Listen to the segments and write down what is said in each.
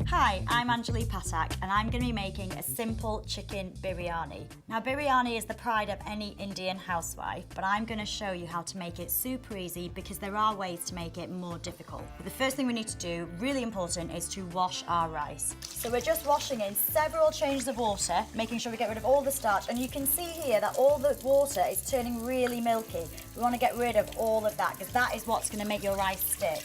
Hi, I'm Anjali Patak and I'm going to be making a simple chicken biryani. Now biryani is the pride of any Indian housewife, but I'm going to show you how to make it super easy because there are ways to make it more difficult. But the first thing we need to do, really important, is to wash our rice. So we're just washing in several changes of water, making sure we get rid of all the starch, and you can see here that all the water is turning really milky. We want to get rid of all of that because that is what's going to make your rice stick.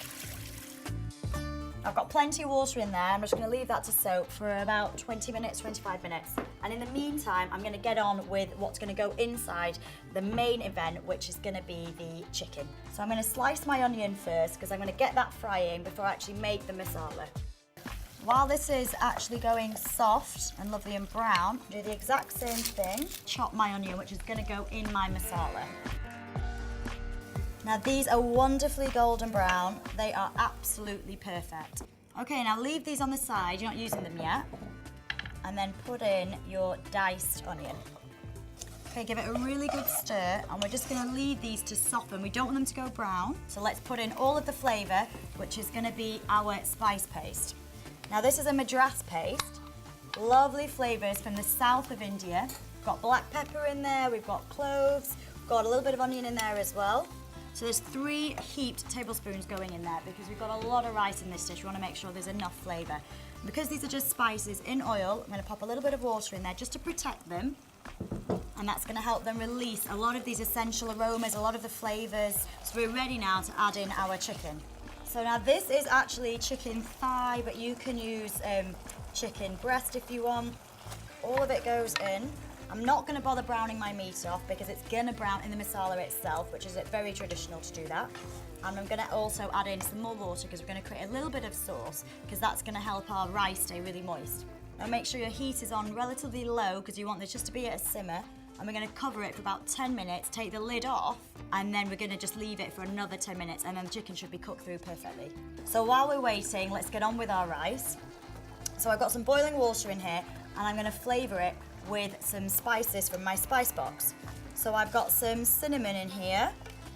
I've got plenty of water in there. I'm just going to leave that to soak for about 20 minutes, 25 minutes. And in the meantime, I'm going to get on with what's going to go inside the main event, which is going to be the chicken. So I'm going to slice my onion first because I'm going to get that frying before I actually make the masala. While this is actually going soft and lovely and brown, do the exact same thing. Chop my onion, which is going to go in my masala. Now these are wonderfully golden brown. They are absolutely perfect. Okay, now leave these on the side, you're not using them yet. And then put in your diced onion. Okay, give it a really good stir, and we're just gonna leave these to soften. We don't want them to go brown. So let's put in all of the flavor, which is gonna be our spice paste. Now this is a Madras paste. Lovely flavors from the south of India. We've got black pepper in there, we've got cloves, we've got a little bit of onion in there as well. So there's 3 heaped tablespoons going in there because we've got a lot of rice in this dish. We want to make sure there's enough flavour. Because these are just spices in oil, I'm going to pop a little bit of water in there just to protect them. And that's going to help them release a lot of these essential aromas, a lot of the flavours. So we're ready now to add in our chicken. So now this is actually chicken thigh, but you can use chicken breast if you want. All of it goes in. I'm not going to bother browning my meat off because it's going to brown in the masala itself, which is very traditional to do that. And I'm going to also add in some more water because we're going to create a little bit of sauce because that's going to help our rice stay really moist. Now make sure your heat is on relatively low because you want this just to be at a simmer. And we're going to cover it for about 10 minutes, take the lid off, and then we're going to just leave it for another 10 minutes and then the chicken should be cooked through perfectly. So while we're waiting, let's get on with our rice. So I've got some boiling water in here and I'm going to flavour it with some spices from my spice box. So I've got some cinnamon in here.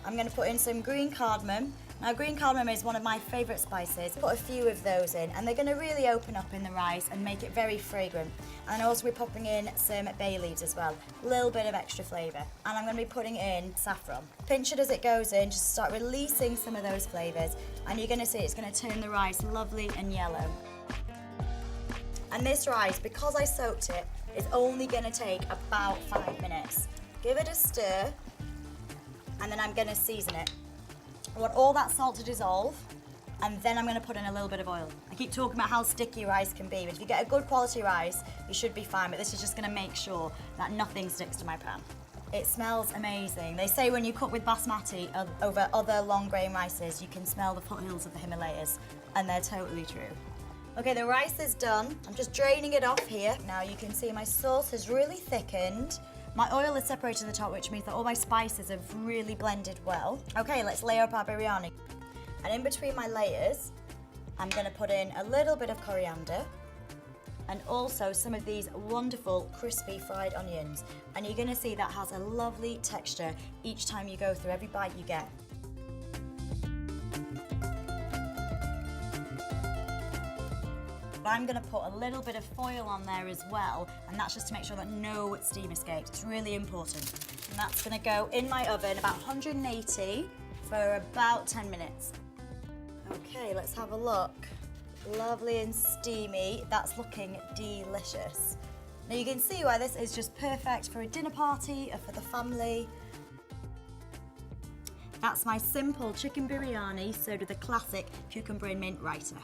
I'm going to put in some green cardamom. Now green cardamom is one of my favourite spices. Put a few of those in and they're going to really open up in the rice and make it very fragrant. And also we're popping in some bay leaves as well. A little bit of extra flavour. And I'm going to be putting in saffron. Pinch it as it goes in, just start releasing some of those flavours. And you're going to see it's going to turn the rice lovely and yellow. And this rice, because I soaked it, is only going to take about 5 minutes. Give it a stir, and then I'm going to season it. I want all that salt to dissolve, and then I'm going to put in a little bit of oil. I keep talking about how sticky rice can be, but if you get a good quality rice, you should be fine, but this is just going to make sure that nothing sticks to my pan. It smells amazing. They say when you cook with basmati over other long grain rices, you can smell the foothills of the Himalayas, and they're totally true. Okay, the rice is done. I'm just draining it off here. Now you can see my sauce has really thickened. My oil is separated at the top, which means that all my spices have really blended well. Okay, let's layer up our biryani. And in between my layers, I'm gonna put in a little bit of coriander and also some of these wonderful crispy fried onions. And you're gonna see that has a lovely texture each time you go through, every bite you get. I'm going to put a little bit of foil on there as well, and that's just to make sure that no steam escapes. It's really important. And that's going to go in my oven about 180 for about 10 minutes. Okay, let's have a look. Lovely and steamy. That's looking delicious. Now you can see why this is just perfect for a dinner party or for the family. That's my simple chicken biryani served with a classic cucumber and mint raita.